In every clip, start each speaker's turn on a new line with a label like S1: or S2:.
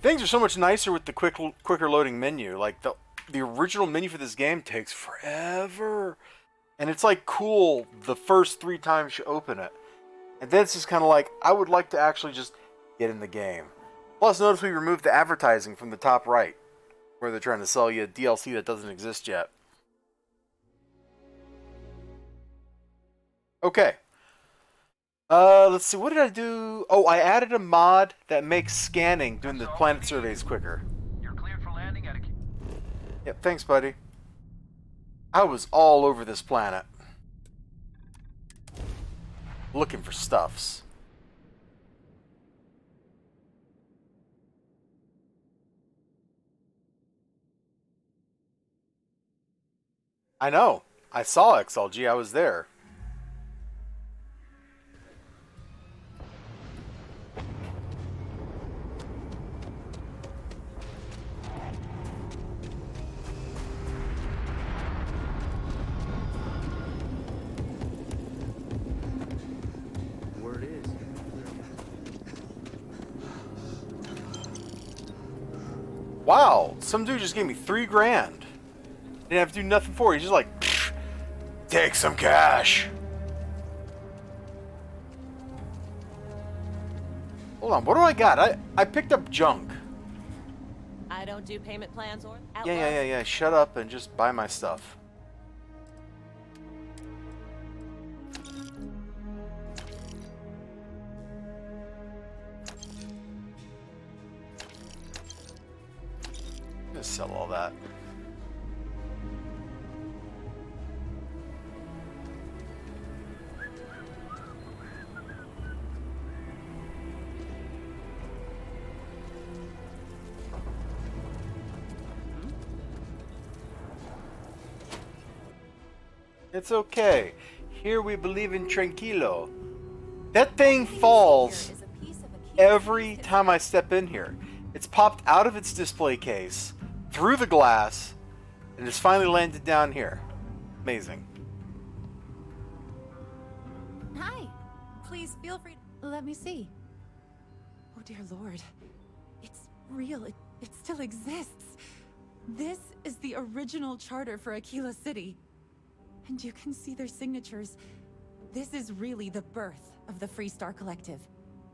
S1: Things are so much nicer with the quicker loading menu. Like the original menu for this game takes forever. And it's like cool the first 3 times you open it. And then it's just kind of like, I would like to actually just get in the game. Plus, notice we removed the advertising from the top right, where they're trying to sell you a DLC that doesn't exist yet. Okay. Let's see, what did I do? Oh, I added a mod that makes scanning, doing the planet surveys quicker.
S2: You're cleared for landing at a...
S1: Yep, thanks, buddy. I was all over this planet. Looking for stuffs. I know. I saw XLG. I was there.
S3: Word is.
S1: Wow, some dude just gave me $3 grand. Didn't have to do nothing for it. He's just like, take some cash. Hold on, what do I got? I picked up junk.
S4: I don't do payment plans or
S1: Yeah. Shut up and just buy my stuff. Just sell all that. It's okay. Here we believe in tranquilo. That thing falls every time I step in here. It's popped out of its display case, through the glass, and it's finally landed down here. Amazing.
S5: Hi. Please feel free to... Let me see. Oh, dear Lord. It's real. It still exists. This is the original charter for Aquila City. And you can see their signatures. This is really the birth of the Freestar Collective.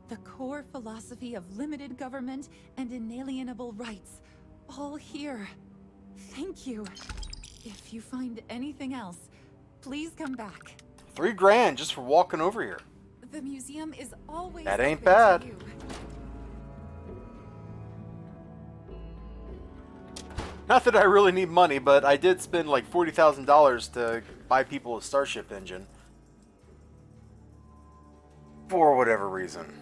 S5: The core philosophy of limited government and inalienable rights. All here. Thank you. If you find anything else, please come back.
S1: $3 grand just for walking over here.
S5: The museum is always
S1: That ain't
S5: open
S1: bad.
S5: to you.
S1: Not that I really need money, but I did spend like $40,000 to buy people a Starship engine. For whatever reason.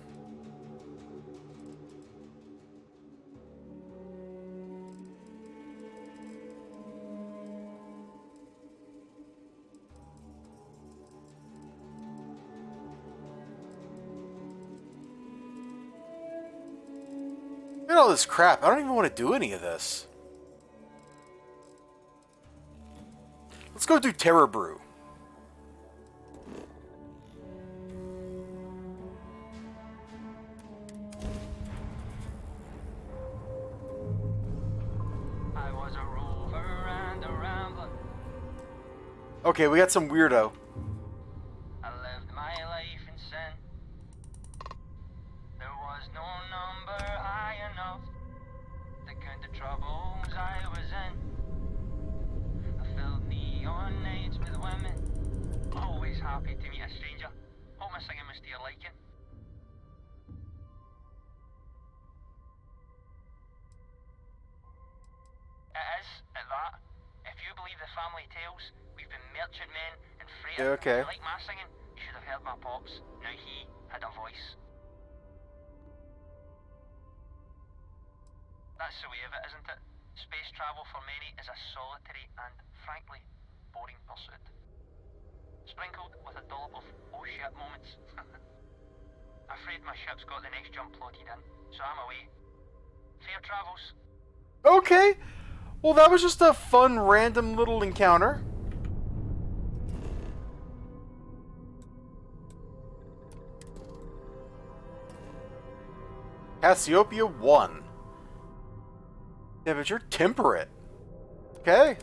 S1: Look at all this crap. I don't even want to do any of this. Let's go do Terror Brew.
S2: I was a rover and a rambler.
S1: Okay, we got some weirdo.
S2: I lived my life in sin. There was no number high enough to count the troubles I was in. I filled neon nights with women, always happy to meet a stranger. Hope my singing was to your liking. It is, at that. If you believe the family tales, we've been merchantmen and freighters.
S1: Yeah, okay.
S2: If you like my singing, you should have heard my pops. Now he had a voice. That's the way of it, isn't it? Space travel for many is a solitary and, frankly, boring pursuit. Sprinkled with a dollop of oh shit moments. Afraid my ship's got the next jump plotted in, so I'm away. Fair travels.
S1: Okay. Well, that was just a fun, random little encounter. Cassiopeia 1. Yeah, but you're temperate. Okay?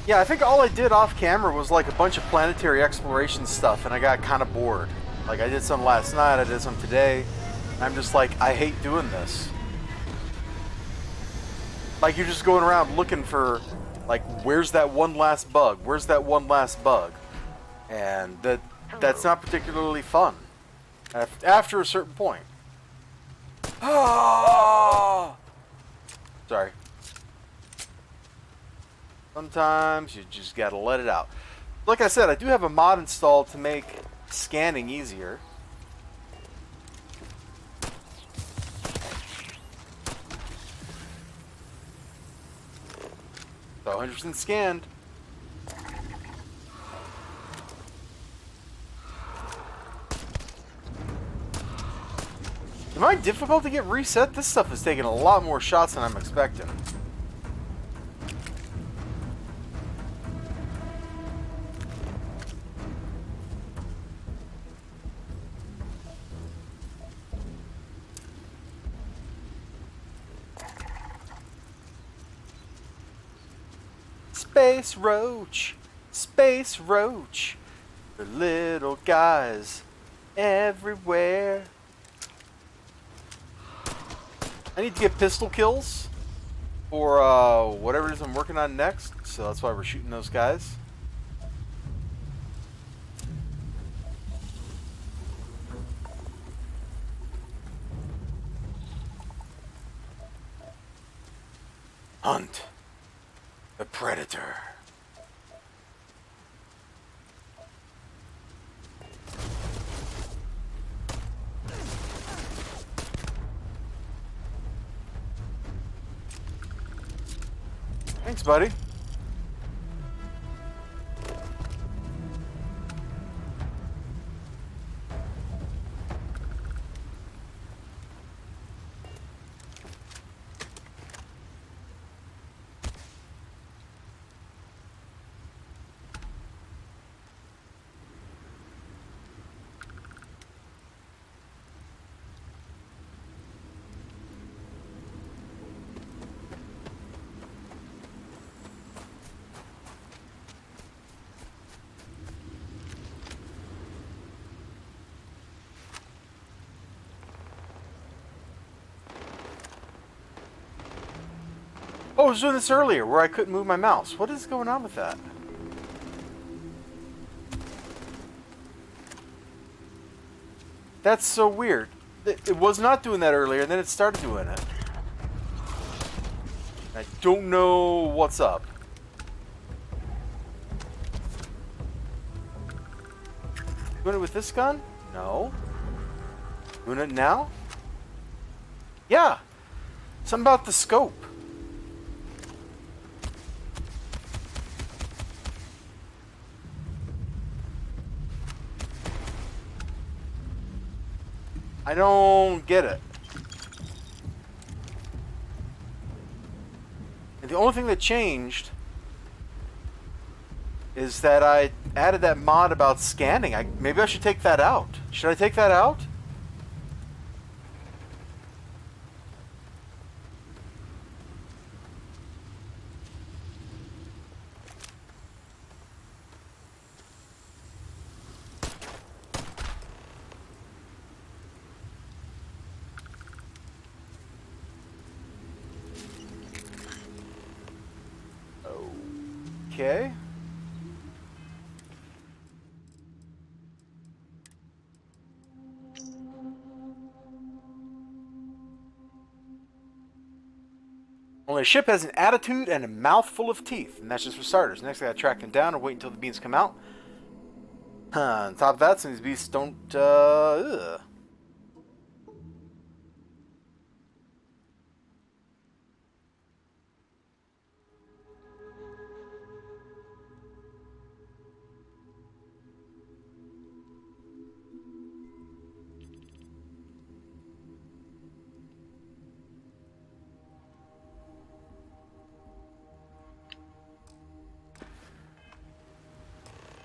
S1: Yeah, I think all I did off camera was like a bunch of planetary exploration stuff, and I got kind of bored. Like, I did some last night, I did some today. And I'm just like, I hate doing this. Like, you're just going around looking for, like, where's that one last bug? Where's that one last bug? And that's not particularly fun. After a certain point. Ah! Sorry. Sometimes you just gotta let it out. Like I said, I do have a mod installed to make scanning easier. So 100% scanned. Am I difficult to get reset? This stuff is taking a lot more shots than I'm expecting. Space roach, space roach, the little guys everywhere. I need to get pistol kills for whatever it is I'm working on next, so that's why we're shooting those guys. Hunt the predator. Thanks, buddy. Oh, I was doing this earlier where I couldn't move my mouse. What is going on with that? That's so weird. It was not doing that earlier, and then it started doing it. I don't know what's up. Doing it with this gun? No. Doing it now? Yeah. Something about the scope. I don't get it. And the only thing that changed is that I added that mod about scanning. Maybe I should take that out. Should I take that out? Okay. Only a ship has an attitude and a mouthful of teeth, and that's just for starters. Next, I gotta track them down and wait until the beans come out. On top of that, some of these beasts don't, ugh.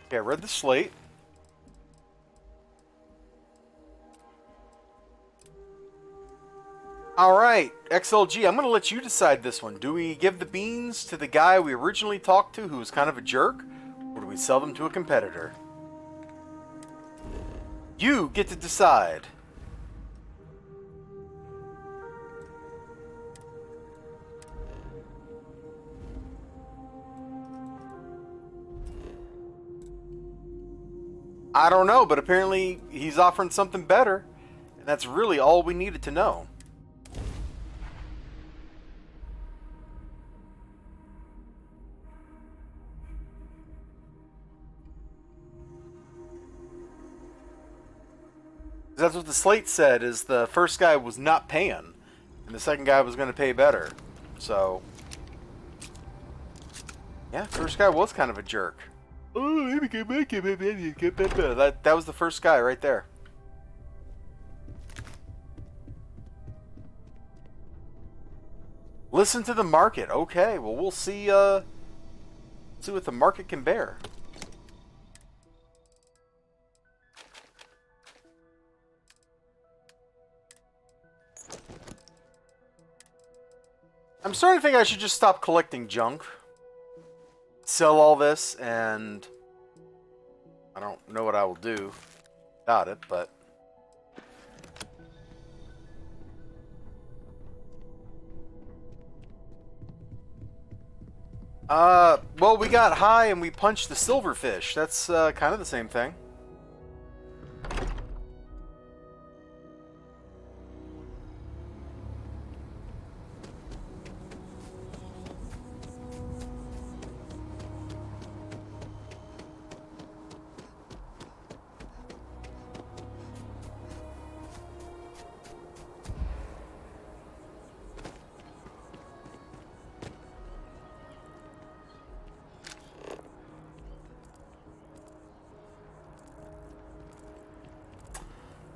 S1: Okay, I read the slate. Alright, XLG, I'm going to let you decide this one. Do we give the beans to the guy we originally talked to who was kind of a jerk? Or do we sell them to a competitor? You get to decide. I don't know, but apparently he's offering something better. And that's really all we needed to know. That's what the slate said, is the first guy was not paying, and the second guy was going to pay better. So, yeah, first guy was kind of a jerk. That was the first guy right there. Listen to the market. Okay, well, we'll see what the market can bear. I'm starting to think I should just stop collecting junk. Sell all this, and I don't know what I will do about it, but... well, we got high and we punched the silverfish. That's kind of the same thing.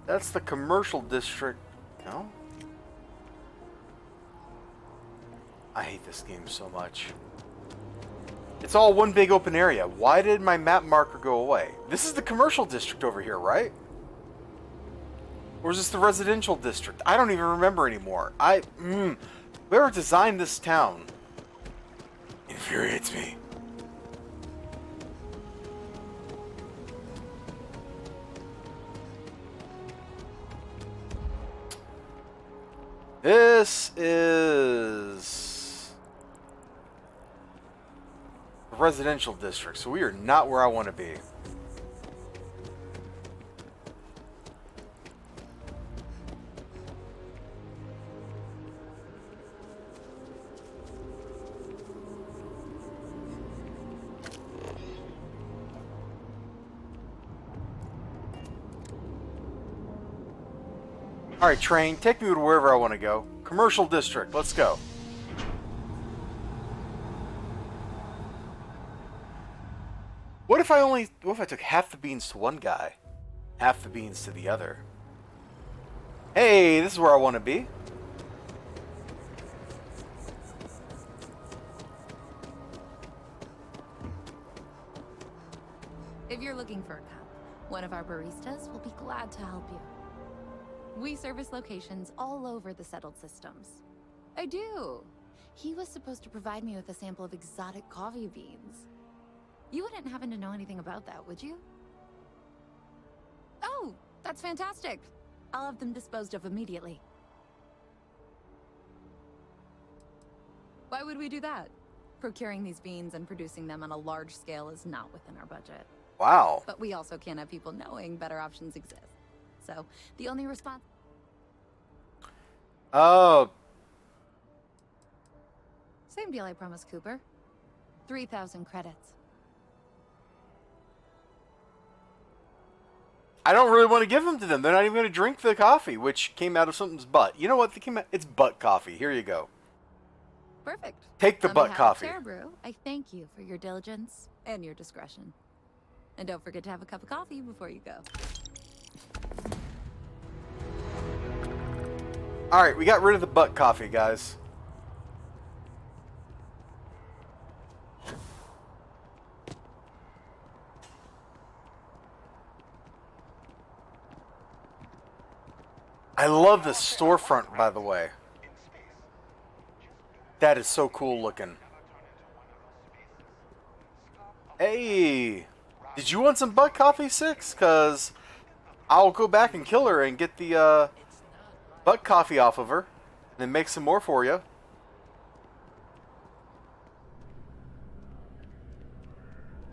S1: That's the commercial district. No? I hate this game so much. It's all one big open area. Why did my map marker go away? This is the commercial district over here, right? Or is this the residential district? I don't even remember anymore. Whoever designed this town infuriates me. This is a residential district, so we are not where I want to be. Alright, train, take me to wherever I want to go. Commercial district, let's go. What if I took half the beans to one guy, half the beans to the other? Hey, this is where I want to be.
S5: If you're looking for a cup, one of our baristas will be glad to help you. We service locations all over the settled systems. I do. He was supposed to provide me with a sample of exotic coffee beans. You wouldn't happen to know anything about that, would you? Oh, that's fantastic. I'll have them disposed of immediately. Why would we do that? Procuring these beans and producing them on a large scale is not within our budget.
S1: Wow.
S5: But we also can't have people knowing better options exist. So, the only response...
S1: Oh.
S5: Same deal I promised Cooper. 3,000 credits.
S1: I don't really want to give them to them. They're not even going to drink the coffee, which came out of something's butt. You know what? It's butt coffee. Here you go.
S5: Perfect.
S1: Take the
S5: On
S1: butt
S5: behalf
S1: coffee.
S5: of Cerebrew, I thank you for your diligence and your discretion. And don't forget to have a cup of coffee before you go.
S1: Alright, we got rid of the butt coffee, guys. I love this storefront, by the way. That is so cool looking. Hey, did you want some butt coffee, Six? Because I'll go back and kill her and get the butt coffee off of her. And then make some more for you.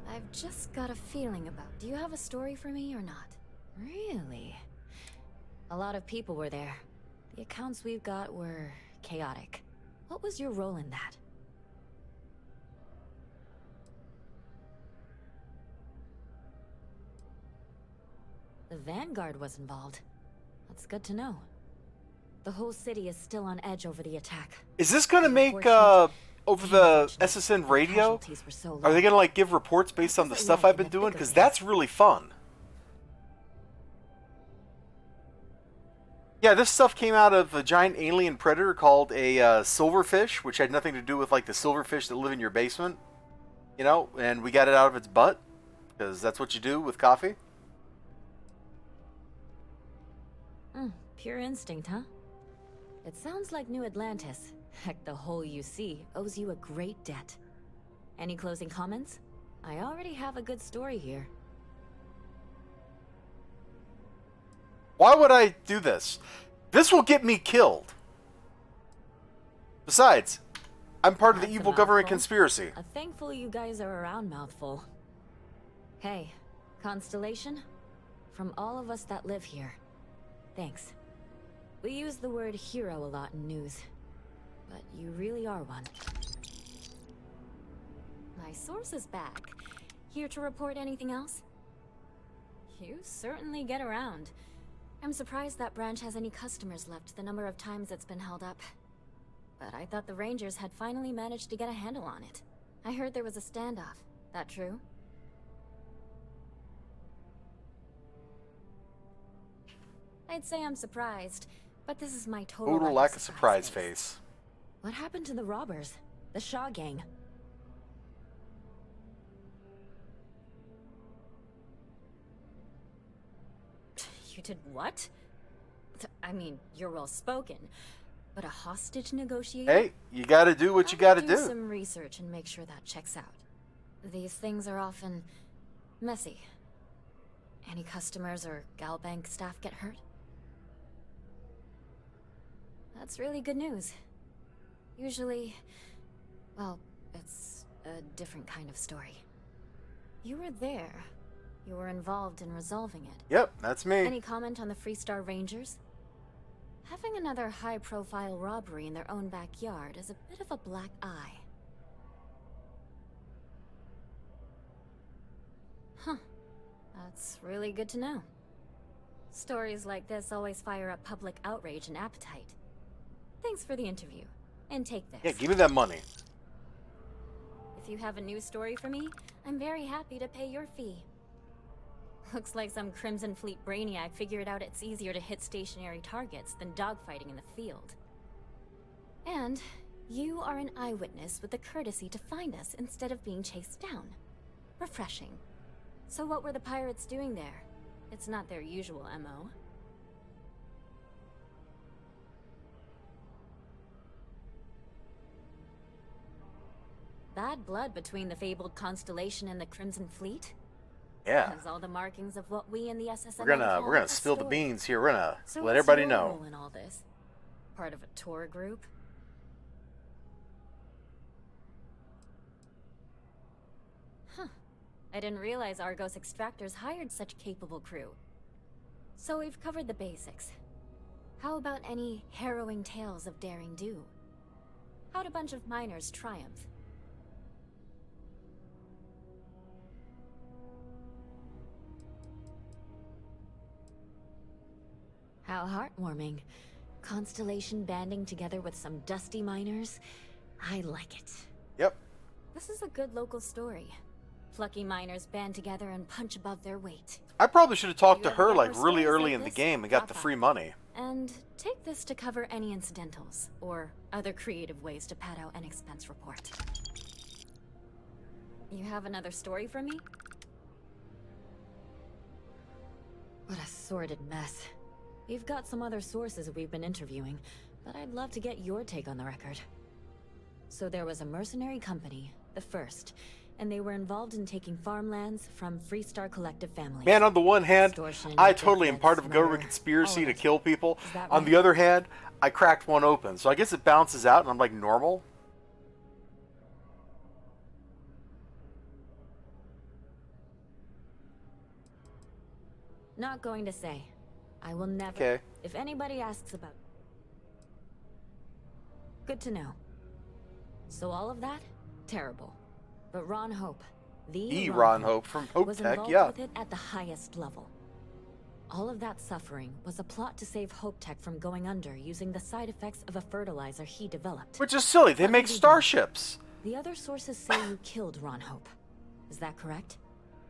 S6: I've just got a feeling about... Do you have a story for me or not? Really? A lot of people were there. The accounts we've got were chaotic. What was your role in that? The Vanguard was involved. That's good to know. The whole city is still on edge over the attack.
S1: Is this gonna make over the SSN radio? Are they gonna like give reports based on the stuff I've been doing? Because that's really fun. Yeah, this stuff came out of a giant alien predator called a silverfish, which had nothing to do with like the silverfish that live in your basement, you know. And we got it out of its butt because that's what you do with coffee.
S6: Pure instinct, huh? It sounds like New Atlantis, heck, the whole UC, owes you a great debt. Any closing comments? I already have a good story here.
S1: Why would I do this? This will get me killed. Besides, I'm part of the evil government conspiracy.
S6: A thankful you guys are around, mouthful. Hey, Constellation? From all of us that live here, thanks. We use the word hero a lot in news, but you really are one. My source is back. Here to report anything else? You certainly get around. I'm surprised that branch has any customers left, the number of times it's been held up. But I thought the Rangers had finally managed to get a handle on it. I heard there was a standoff. That true? I'd say I'm surprised, but this is my total
S1: lack of surprise face.
S6: What happened to the robbers? The Shaw gang? You did what? I mean, you're well spoken, but a hostage negotiator?
S1: Hey, you gotta do what you gotta do.
S6: Some research and make sure that checks out. These things are often messy. Any customers or Galbank staff get hurt? That's really good news. Usually, well, it's a different kind of story. You were there. You were involved in resolving it.
S1: Yep, that's me.
S6: Any comment on the Freestar Rangers? Having another high-profile robbery in their own backyard is a bit of a black eye. Huh. That's really good to know. Stories like this always fire up public outrage and appetite. Thanks for the interview. And take this.
S1: Yeah, give me that money.
S6: If you have a new story for me, I'm very happy to pay your fee. Looks like some Crimson Fleet brainiac figured out it's easier to hit stationary targets than dogfighting in the field. And you are an eyewitness with the courtesy to find us instead of being chased down. Refreshing. So what were the pirates doing there? It's not their usual MO. Bad blood between the fabled Constellation and the Crimson Fleet?
S1: Yeah.
S6: Has all the markings of what we in the SSN
S1: We're gonna spill the beans here. We're gonna let everybody know.
S6: Role in all this? Part of a tour group? Huh. I didn't realize Argos Extractors hired such capable crew. So we've covered the basics. How about any harrowing tales of daring do? How'd a bunch of miners triumph? How heartwarming. Constellation banding together with some dusty miners. I like it.
S1: Yep.
S6: This is a good local story. Plucky miners band together and punch above their weight.
S1: I probably should have talked to
S6: You
S1: her
S6: ever
S1: like
S6: get
S1: really
S6: stories
S1: early
S6: like
S1: in the
S6: this?
S1: game and got the
S6: Drop
S1: free
S6: out.
S1: money.
S6: And take this to cover any incidentals, or other creative ways to pad out an expense report. You have another story for me? What a sordid mess. We've got some other sources we've been interviewing, but I'd love to get your take on the record. So there was a mercenary company, the First, and they were involved in taking farmlands from Freestar Collective families.
S1: Man, on the one hand,
S6: Extortion,
S1: I totally am part of a
S6: murder,
S1: government conspiracy
S6: all
S1: to
S6: of it.
S1: kill people.
S6: Is that
S1: On the
S6: right?
S1: other hand, I cracked one open, so I guess it balances out and I'm like normal.
S6: Not going to say. I will never.
S1: Okay.
S6: If anybody asks about. Good to know. So all of that, terrible. But Ron Hope, the
S1: Ron Hope from Hope
S6: was
S1: Tech,
S6: involved
S1: yeah.
S6: with it at the highest level. All of that suffering was a plot to save Hope Tech from going under using the side effects of a fertilizer he developed.
S1: Which is silly. They
S6: Let
S1: make
S6: me be
S1: starships.
S6: The other sources say you killed Ron Hope. Is that correct?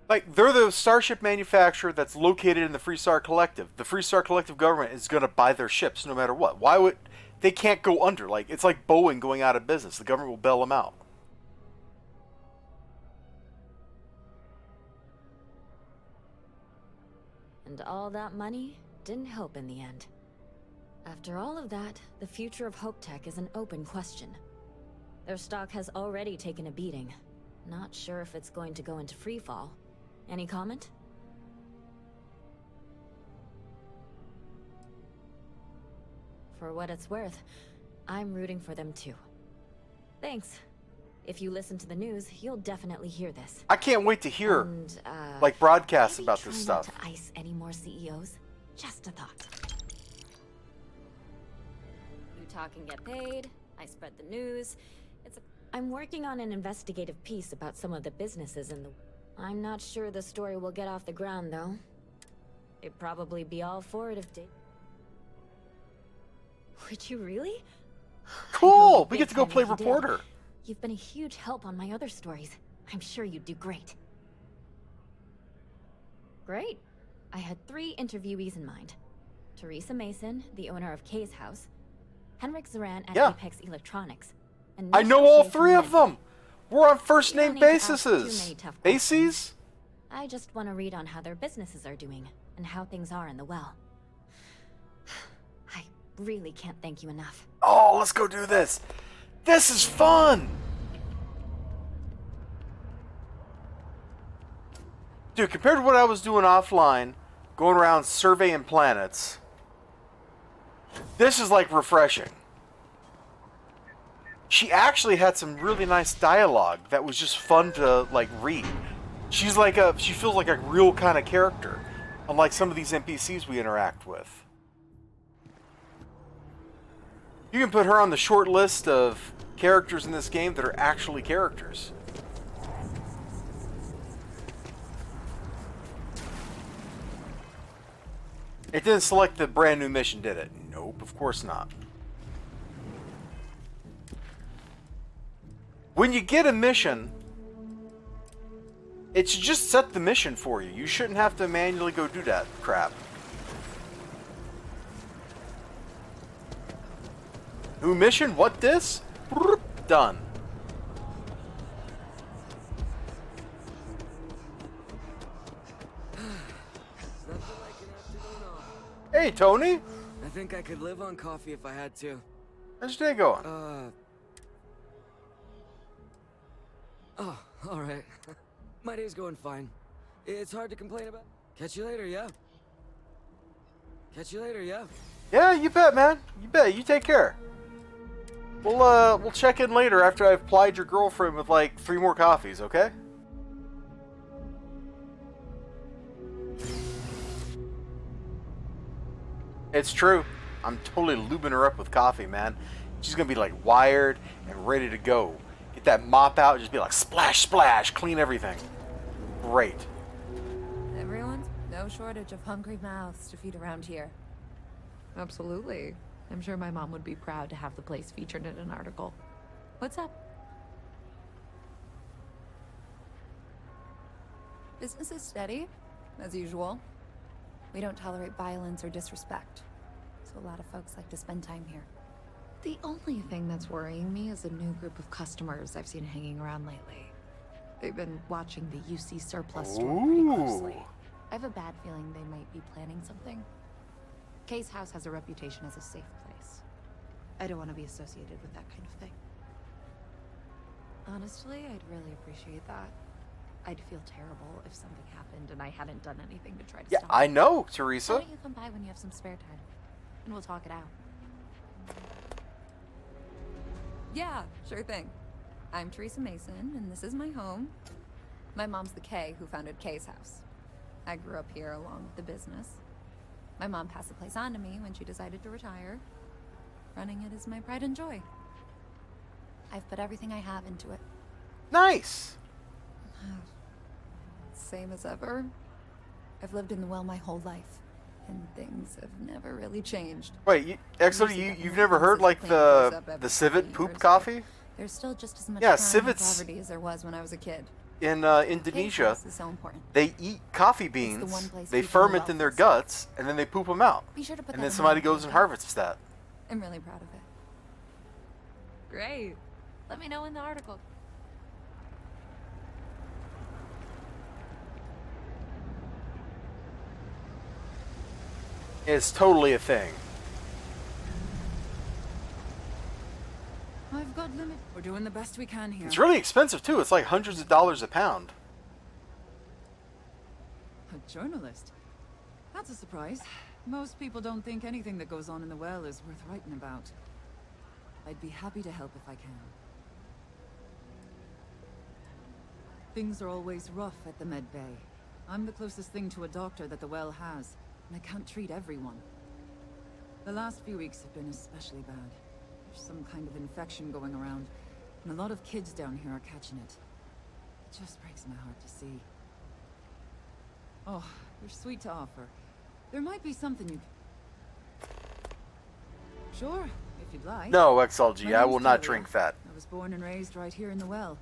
S1: Like, they're the starship manufacturer that's located in the Freestar Collective. The Freestar Collective government is going to buy their ships no matter what. Why would... They can't go under. Like, it's like Boeing going out of business. The government will bail them out.
S6: And all that money didn't help in the end. After all of that, the future of Hope Tech is an open question. Their stock has already taken a beating. Not sure if it's going to go into freefall. Any comment? For what it's worth, I'm rooting for them too. Thanks. If you listen to the news, you'll definitely hear this.
S1: I can't wait to hear,
S6: And,
S1: like, broadcasts
S6: maybe
S1: about
S6: try
S1: this
S6: not
S1: stuff.
S6: to ice any more CEOs. Just a thought. You talk and get paid. I spread the news. I'm working on an investigative piece about some of the businesses in the... I'm not sure the story will get off the ground, though. They'd probably be all for it if they... Would you really?
S1: Cool! We get to go play
S6: If you did.
S1: reporter.
S6: You've been a huge help on my other stories. I'm sure you'd do great. Great. I had 3 interviewees in mind. Teresa Mason, the owner of Kay's House. Henrik Zoran at
S1: Yeah.
S6: Apex Electronics. And
S1: I
S6: Nick
S1: know all
S6: O'Shea
S1: 3
S6: from
S1: of them! We're on first
S6: You don't
S1: name
S6: need to ask too
S1: bases.
S6: many tough
S1: Bases?
S6: questions. I just want to read on how their businesses are doing, and how things are in the well. I really can't thank you enough.
S1: Oh, let's go do this. This is fun! Dude, compared to what I was doing offline, going around surveying planets, this is like refreshing. She actually had some really nice dialogue that was just fun to like read. She feels like a real kind of character, unlike some of these NPCs we interact with. You can put her on the short list of characters in this game that are actually characters. It didn't select the brand new mission, did it? Nope, of course not. When you get a mission, it should just set the mission for you. You shouldn't have to manually go do that crap. New mission? What this? Done.
S3: Nothing like an afternoon off.
S1: Hey, Tony.
S3: I think I could live on coffee if I had to.
S1: How's your day going?
S3: Oh, all right. My day's going fine. It's hard to complain about. Catch you later, yeah? Catch you later, yeah?
S1: Yeah, you bet, man. You bet. You take care. We'll check in later after I've plied your girlfriend with like 3 more coffees, okay? It's true. I'm totally lubing her up with coffee, man. She's gonna be like wired and ready to go. Get that mop out, just be like splash, splash, clean everything. Great.
S5: Everyone's no shortage of hungry mouths to feed around here.
S7: Absolutely. I'm sure my mom would be proud to have the place featured in an article. What's up?
S5: Business is steady, as usual. We don't tolerate violence or disrespect, so a lot of folks like to spend time here.
S7: The only thing that's worrying me is a new group of customers I've seen hanging around lately. They've been watching the UC surplus store pretty closely. I have a bad feeling they might be planning something. Kay's house has a reputation as a safe place. I don't want to be associated with that kind of thing. Honestly, I'd really appreciate that. I'd feel terrible if something happened and I hadn't done anything to try to
S1: Yeah,
S7: stop
S1: I
S7: it.
S1: know,
S7: Why
S1: Teresa.
S7: don't you come by when you have some spare time? And we'll talk it out. Yeah, sure thing. I'm Teresa Mason, and this is my home. My mom's the Kay who founded Kay's house. I grew up here along with the business. My mom passed the place on to me when she decided to retire. Running it is my pride and joy. I've put everything I have into it.
S1: Nice.
S7: Same as ever. I've lived in the well my whole life, and things have never really changed.
S1: Wait, you've never heard like the civet poop coffee?
S7: There's still just as much
S1: Yeah,
S7: crime and
S1: civets-
S7: poverty as there was when I was a kid.
S1: In
S7: Kay's
S1: Indonesia,
S7: house is so important.
S1: they eat coffee
S7: the
S1: beans,
S7: one place
S1: they
S7: people
S1: ferment
S7: love
S1: in their
S7: this.
S1: guts, and then they poop them out.
S7: Be sure to put
S1: And
S7: that
S1: then
S7: in
S1: somebody
S7: mind,
S1: goes and
S7: okay?
S1: harvests that.
S7: I'm really proud of it. Great. Let me know in the article.
S1: It's totally a thing.
S5: I've got limit. We're doing the best we can here.
S1: It's really expensive too. It's like hundreds of dollars a pound.
S5: A journalist? That's a surprise. Most people don't think anything that goes on in the well is worth writing about. I'd be happy to help if I can. Things are always rough at the Med Bay. I'm the closest thing to a doctor that the well has, and I can't treat everyone. The last few weeks have been especially bad. There's some kind of infection going around, and a lot of kids down here are catching it. It just breaks my heart to see. Oh, you're sweet to offer. There might be something you... Sure, if you'd like.
S1: No,
S5: My
S1: XLG, I
S5: name's
S1: will not
S5: Julia.
S1: drink that.
S5: I was born and raised right here in the well.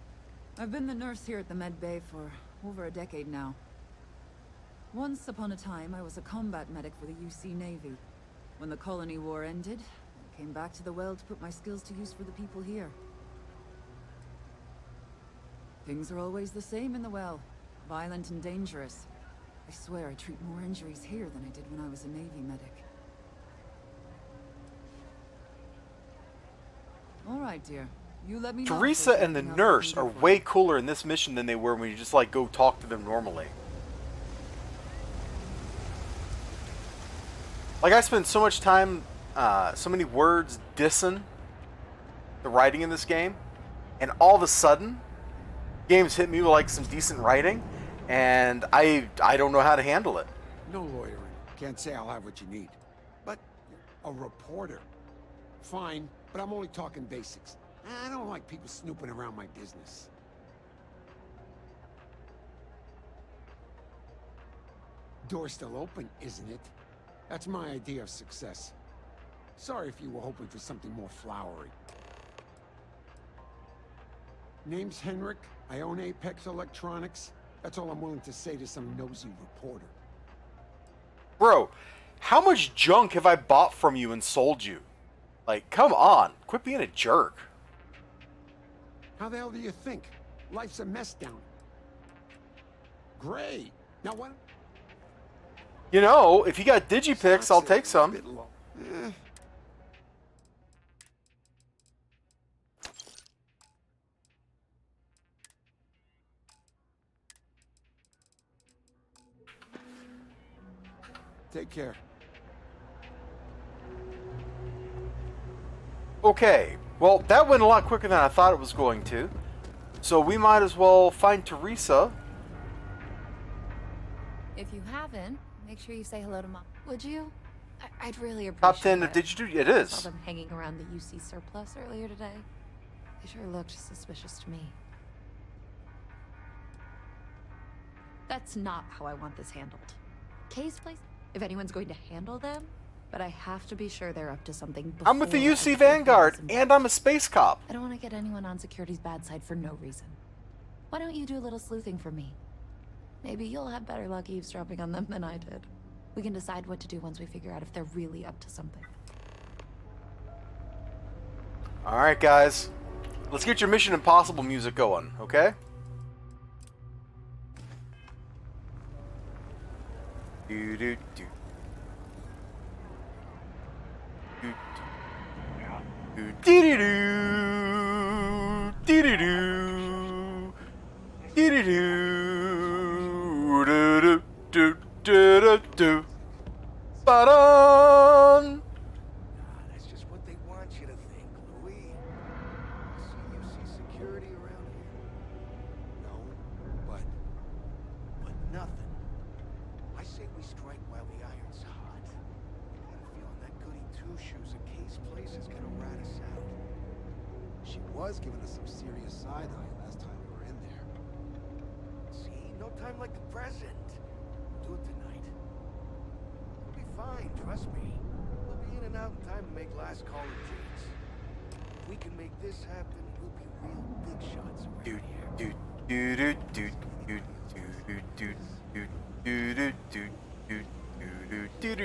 S5: I've been the nurse here at the Med Bay for over a decade now. Once upon a time, I was a combat medic for the UC Navy. When the colony war ended, I came back to the well to put my skills to use for the people here. Things are always the same in the well. Violent and dangerous. I swear I treat more injuries here than I did when I was a Navy medic. All right, dear. You let me know if
S1: Teresa
S5: there's
S1: and the
S5: anything else I
S1: nurse
S5: can
S1: are
S5: do for
S1: way
S5: you.
S1: cooler in this mission than they were when you just like go talk to them normally. Like I spent so much time, so many words dissing the writing in this game, and all of a sudden, games hit me with like some decent writing, and I don't know how to handle it.
S8: No lawyering. Can't say I'll have what you need. But a reporter. Fine, but I'm only talking basics. I don't like people snooping around my business. Door's still open, isn't it? That's my idea of success. Sorry if you were hoping for something more flowery. Name's Henrik. I own Apex Electronics. That's all I'm willing to say to some nosy reporter.
S1: Bro, how much junk have I bought from you and sold you? Like, come on, quit being a jerk.
S8: How the hell do you think? Life's a mess down. Great. Now what?
S1: You know, if you got digipicks, I'll take some.
S8: Bit low. Eh. Take care.
S1: Okay, well, that went a lot quicker than I thought it was going to. So we might as well find Teresa.
S7: If you haven't, make sure you say hello to Mom. Would you? I'd really appreciate
S1: Top 10
S7: it.
S1: of Did You Do? It
S7: I
S1: is.
S7: saw them hanging around the UC surplus earlier today. They sure looked suspicious to me. That's not how I want this handled. Kay's place, if anyone's going to handle them, but I have to be sure they're up to something before
S1: I'm with the
S7: I
S1: UC
S7: get
S1: Vanguard,
S7: involved.
S1: and I'm a space cop.
S7: I don't want to get anyone on security's bad side for no reason. Why don't you do a little sleuthing for me? Maybe you'll have better luck eavesdropping on them than I did. We can decide what to do once we figure out if they're really up to something.
S1: Alright, guys. Let's get your Mission Impossible music going, okay? Do do do. Dee-dee-doo. Dee-dee-doo. Dee-dee-doo. Do-do-do-do-do-do. Ba-dum.
S9: That's just what they want you to think, Louis. You see security around here?
S8: No, but
S9: Nothing. I say we strike while the iron's hot. I got a feeling that goody two-shoes at Kay's place is gonna rat us out.
S8: she was giving us some serious side-eye last time we were in there.
S9: See? No time like the present. We'll do it tonight. We'll be fine, trust me. We'll be in and out in time to make last call at Jake's. If we can make this happen, we'll be real big shots around
S1: Do,
S9: here.
S1: do, do, do, do, do, do, do, do, do, do, do, do, do, do, do,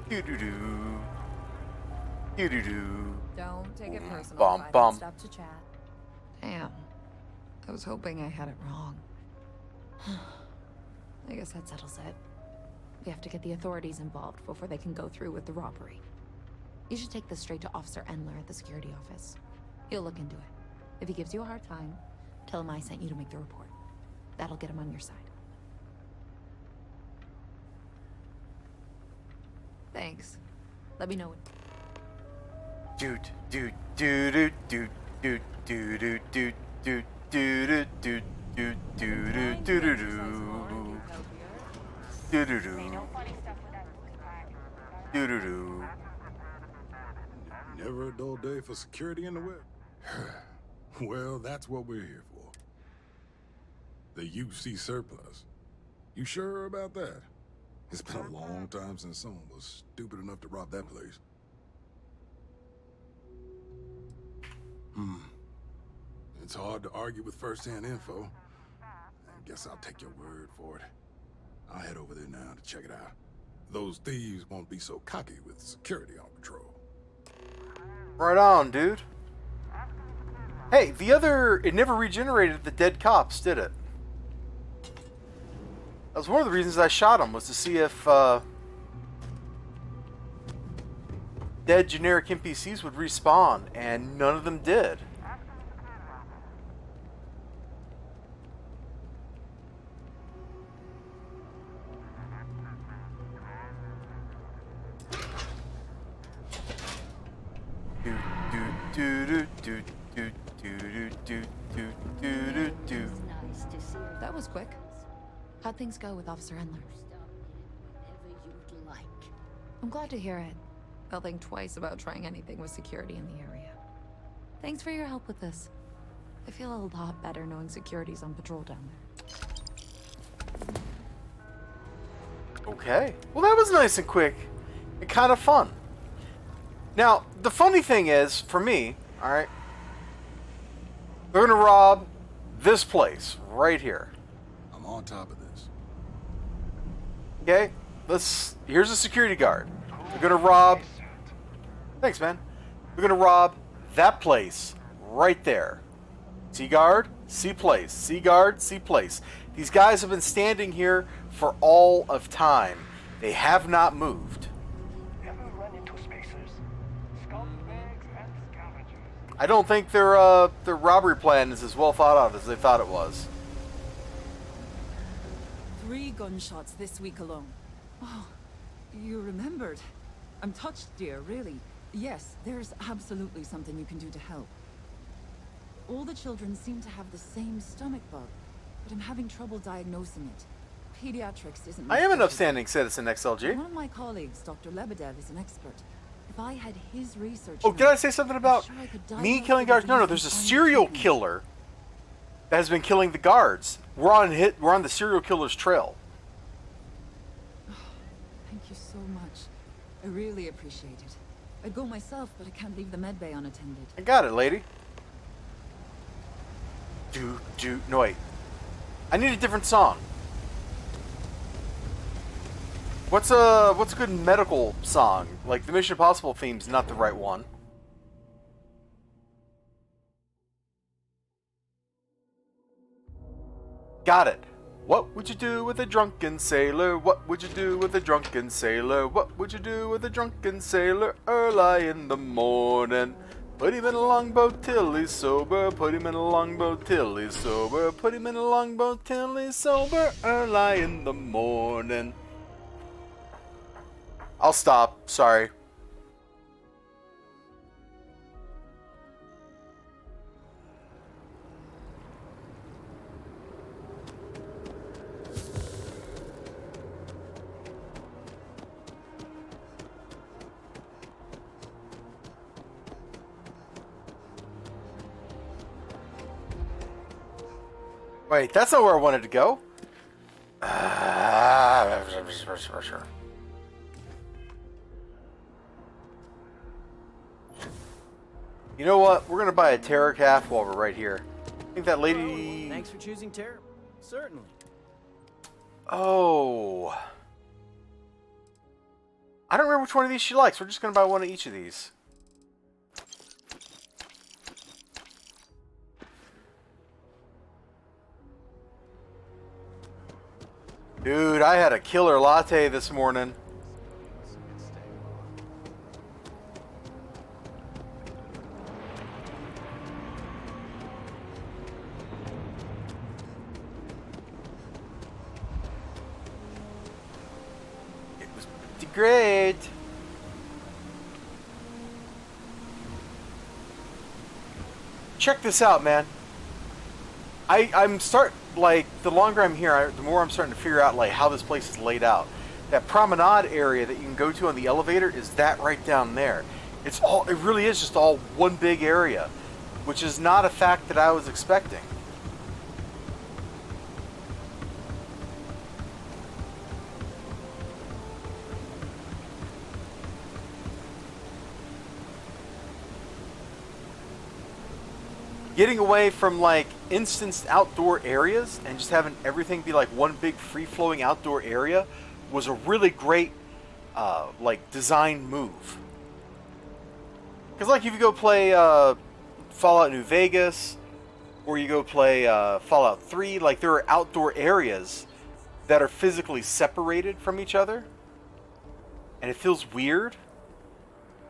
S1: do, do, do. Do-do-do.
S7: Don't take it personal
S1: Bum,
S7: if I
S1: bum.
S7: don't stop to chat. Damn. I was hoping I had it wrong. I guess that settles it. We have to get the authorities involved before they can go through with the robbery. You should take this straight to Officer Endler at the security office. He'll look into it. If he gives you a hard time, tell him I sent you to make the report. That'll get him on your side. Thanks. Let me know when...
S1: Do, do, do, do, do, do, do, do, do, do, do, do, do, do, do, do, do, do, do. Do-do-do. Do-do-do.
S10: Never a dull day for security in the web. Well, that's what we're here for. The UC surplus. You sure about that? It's been a long time since someone was stupid enough to rob that place. It's hard to argue with first-hand info. I guess I'll take your word for it. I'll head over there now to check it out. Those thieves won't be so cocky with security on patrol.
S1: Right on, dude. Hey, it never regenerated the dead cops, did it? That was one of the reasons I shot him, was to see if dead generic NPCs would respawn, and none of them did.
S7: That was quick. How'd things go with Officer Endler? I'm glad to hear it. I'll think twice about trying anything with security in the area. Thanks for your help with this. I feel a lot better knowing security's on patrol down there.
S1: Okay. Well, that was nice and quick and kind of fun. Now, the funny thing is, for me, alright, they're going to rob this place right here.
S10: I'm on top of this.
S1: Okay? Here's a security guard. They're going to rob... Thanks, man. They're going to rob that place right there. See guard, see place. See guard, see place. These guys have been standing here for all of time. They have not moved.
S2: Ever run into spacers? Scumbags and scavengers.
S1: I don't think their robbery plan is as well thought out as they thought it was.
S5: 3 gunshots this week alone. Oh, you remembered. I'm touched, dear, really. Yes, there's absolutely something you can do to help. All the children seem to have the same stomach bug, but I'm having trouble diagnosing it. Pediatrics isn't my
S1: I am an
S5: specialty.
S1: upstanding citizen, XLG.
S5: One of my colleagues, Dr. Lebedev, is an expert. If I had his research...
S1: Oh, did I say something about
S5: I'm sure I could
S1: me
S5: diagnose
S1: killing
S5: the
S1: guards? No,
S5: disease
S1: there's a
S5: and find
S1: serial
S5: treatment.
S1: killer that has been killing the guards. We're on the serial killer's trail.
S5: Thank you so much. I really appreciate it. I'd go myself, but I can't leave the medbay unattended.
S1: I got it, lady. No, wait. I need a different song. What's a good medical song? Like, the Mission Impossible theme's not the right one. Got it. What would you do with a drunken sailor? What would you do with a drunken sailor? What would you do with a drunken sailor early in the morning? Put him in a longboat till he's sober. Put him in a longboat till he's sober. Put him in a longboat till he's sober early in the morning. I'll stop. Sorry. Wait, that's not where I wanted to go. You know what? We're gonna buy a terror calf while we're right here. I think that lady.
S11: Thanks for choosing terror. Certainly.
S1: Oh. I don't remember which one of these she likes. We're just gonna buy one of each of these. Dude, I had a killer latte this morning. It was pretty great. Check this out, man. I'm like, the longer I'm here, the more I'm starting to figure out like how this place is laid out. That promenade area that you can go to on the elevator is that right down there. It really is just all one big area, which is not a fact that I was expecting. Getting away from like instanced outdoor areas and just having everything be like one big free-flowing outdoor area was a really great like design move. Because like if you go play Fallout New Vegas or you go play Fallout 3, like there are outdoor areas that are physically separated from each other and it feels weird.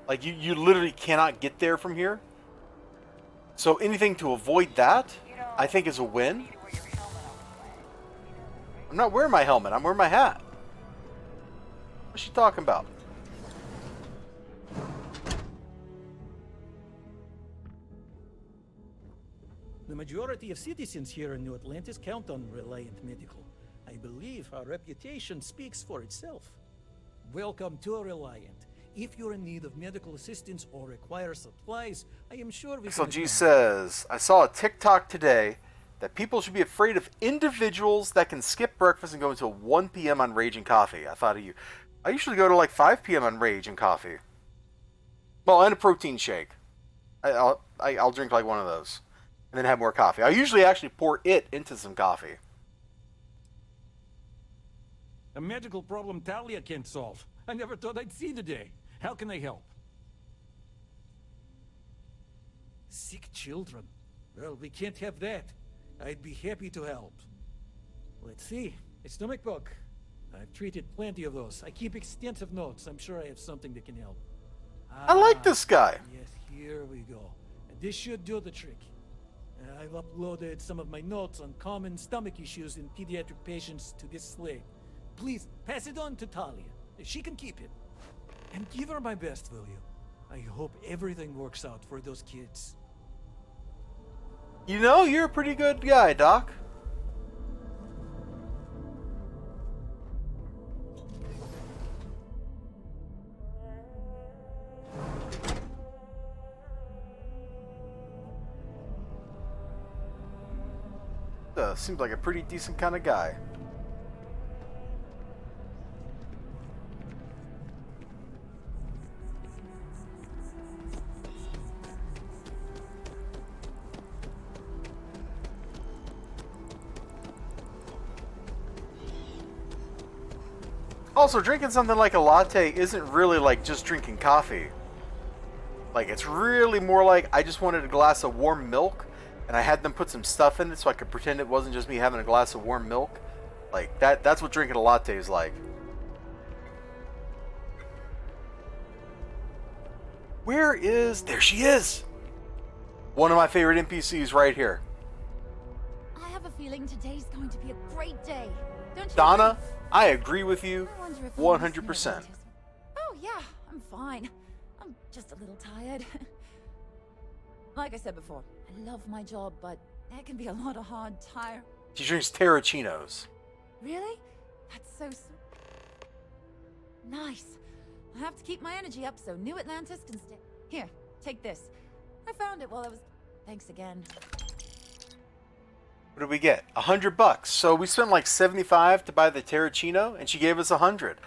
S1: Like you literally cannot get there from here. So anything to avoid that, I think is a win. I'm not wearing my helmet, I'm wearing my hat. What's she talking about?
S11: The majority of citizens here in New Atlantis count on Reliant Medical. I believe our reputation speaks for itself. Welcome to Reliant. If you're in need of medical assistance or require supplies, I am sure we can...
S1: XLG says, I saw a TikTok today that people should be afraid of individuals that can skip breakfast and go until 1 p.m. on Rage and Coffee. I thought of you. I usually go to like 5 p.m. on Rage and Coffee. Well, and a protein shake. I'll drink like one of those. And then have more coffee. I usually actually pour it into some coffee.
S12: A medical problem Talia can't solve. I never thought I'd see the day. How can I help?
S11: Sick children. Well, we can't have that. I'd be happy to help. Let's see. A stomach bug. I've treated plenty of those. I keep extensive notes. I'm sure I have something that can help.
S1: I like this guy.
S11: Yes, here we go. And this should do the trick. I've uploaded some of my notes on common stomach issues in pediatric patients to this slate. Please, pass it on to Talia. She can keep it. And give her my best, will you? I hope everything works out for those kids.
S1: You know, you're a pretty good guy, Doc. Seems like a pretty decent kind of guy. Also, drinking something like a latte isn't really like just drinking coffee. Like, it's really more like I just wanted a glass of warm milk, and I had them put some stuff in it so I could pretend it wasn't just me having a glass of warm milk. Like, that's what drinking a latte is like. Where is... There she is! One of my favorite NPCs right here.
S5: I have a feeling today's going to be a great day. Don't you
S1: Donna,
S5: agree?
S1: I agree with you
S5: I wonder if I'll miss
S1: 100%.
S5: you. Oh yeah, I'm fine. I'm just a little tired. Like I said before, I love my job, but there can be a lot of hard tire.
S1: She drinks Terracinos.
S5: Really? That's so sweet. Nice. I have to keep my energy up so New Atlantis can stay. Here, take this. I found it while I was... Thanks again.
S1: What did we get? $100. So we spent like 75 to buy the Terracino, and she gave us 100.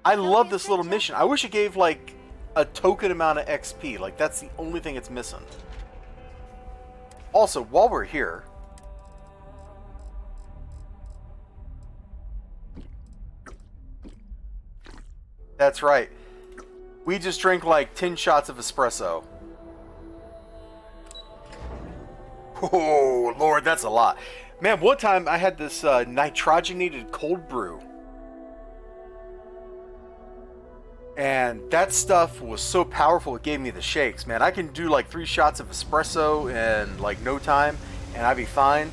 S1: I love this little mission. I wish it gave like a token amount of XP. Like, that's the only thing it's missing. Also, while we're here, that's right. We just drank like 10 shots of espresso. Oh, Lord, that's a lot. Man, one time I had this nitrogenated cold brew. And that stuff was so powerful, it gave me the shakes, man. I can do like 3 shots of espresso in like no time, and I'd be fine.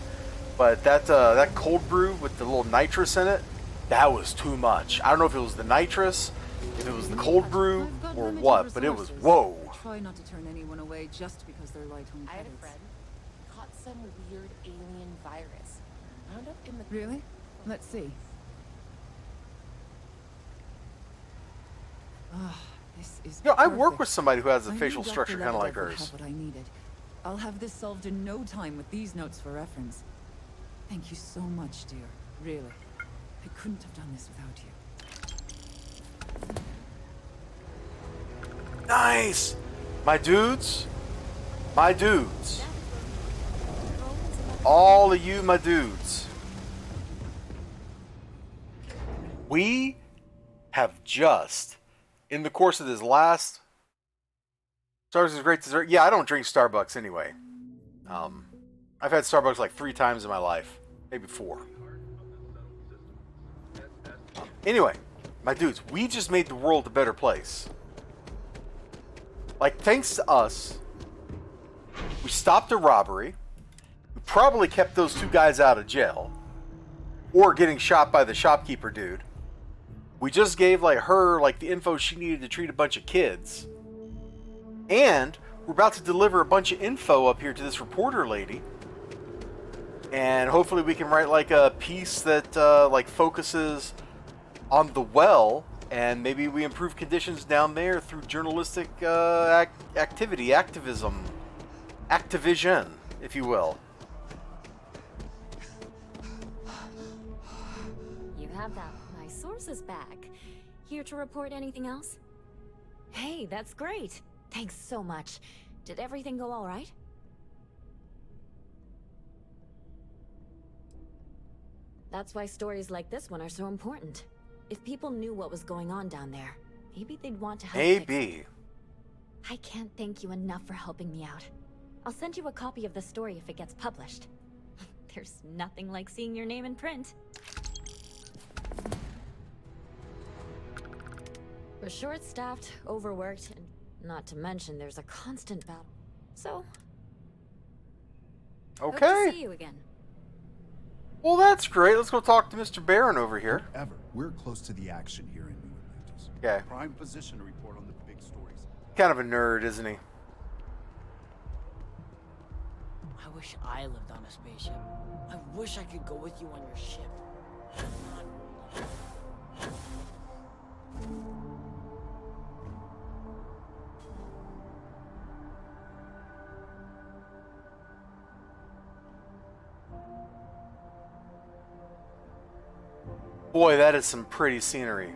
S1: But that cold brew with the little nitrous in it, that was too much. I don't know if it was the nitrous, if it was the cold brew, or what, but it was, whoa.
S13: Try not to turn anyone away just because they're light on
S14: I had a
S13: credits.
S14: friend caught some weird alien virus. Wound up in the...
S13: Really? Let's see. Ah, this is
S1: You know, I
S13: perfect.
S1: work with somebody who has a
S13: I knew
S1: facial
S13: Dr.
S1: structure kind of like
S13: Lebedev would
S1: hers.
S13: have what I needed. I'll have this solved in no time with these notes for reference. Thank you so much, dear. Really. I couldn't have done this without you.
S1: Nice! My dudes. My dudes. All of you, my dudes. We have just, in the course of this last... Starbucks is great dessert. Yeah, I don't drink Starbucks anyway. I've had Starbucks like 3 times in my life. Maybe 4. Anyway, my dudes, we just made the world a better place. Like, thanks to us, we stopped a robbery. We probably kept those 2 guys out of jail. Or getting shot by the shopkeeper dude. We just gave like her like the info she needed to treat a bunch of kids. And we're about to deliver a bunch of info up here to this reporter lady. And hopefully we can write like a piece that like focuses on the well, and maybe we improve conditions down there through journalistic activism, if you will.
S6: You have that. My source is back. Here to report anything else?
S4: Hey, that's great. Thanks so much. Did everything go all right?
S6: That's why stories like this one are so important. If people knew what was going on down there, maybe they'd want to help fix it.
S1: Maybe.
S6: I can't thank you enough for helping me out. I'll send you a copy of the story if it gets published. There's nothing like seeing your name in print. We're short-staffed, overworked, and not to mention there's a constant battle. So, hope
S1: Okay.
S6: to see you again.
S1: Well, that's great. Let's go talk to Mr. Barron over here.
S15: We're close to the action here in New Atlantis.
S1: Okay.
S15: Prime position to report on the big stories.
S1: Kind of a nerd, isn't he?
S16: I wish I lived on a spaceship. I wish I could go with you on your ship.
S1: Boy, that is some pretty scenery.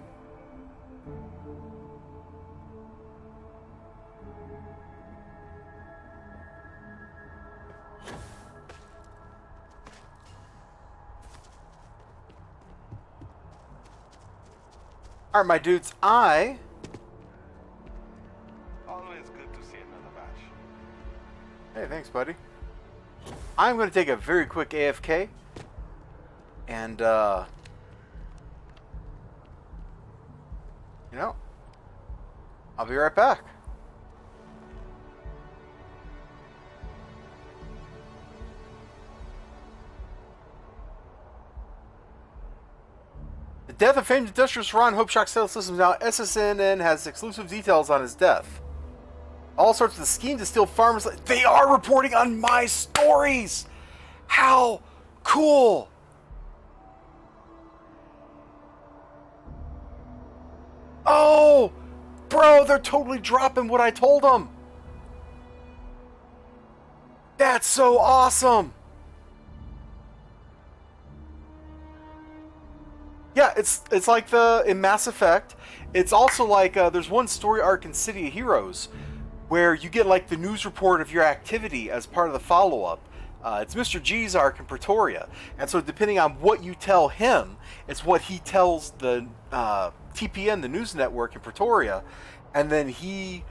S1: Alright, my dudes,
S17: Always good to see another batch.
S1: Hey, thanks, buddy. I'm going to take a very quick AFK. And, You know, I'll be right back. The death of famed industrialist Ron Hope Shock Sales Systems. Now, SSNN has exclusive details on his death. All sorts of the scheme to steal farmers. They are reporting on my stories! How cool! Oh! Bro, they're totally dropping what I told them! That's so awesome! Yeah, it's like in Mass Effect. It's also like there's one story arc in City of Heroes where you get like the news report of your activity as part of the follow-up. It's Mr. G's arc in Pretoria, and so depending on what you tell him, it's what he tells the TPN, the news network in Pretoria, and then he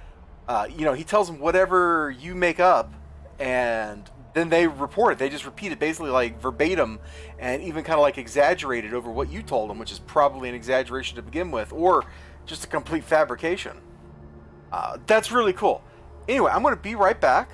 S1: tells him whatever you make up, and then they report it. They just repeat it basically like verbatim, and even kind of like exaggerated over what you told them, which is probably an exaggeration to begin with, or just a complete fabrication. That's really cool. Anyway, I'm going to be right back.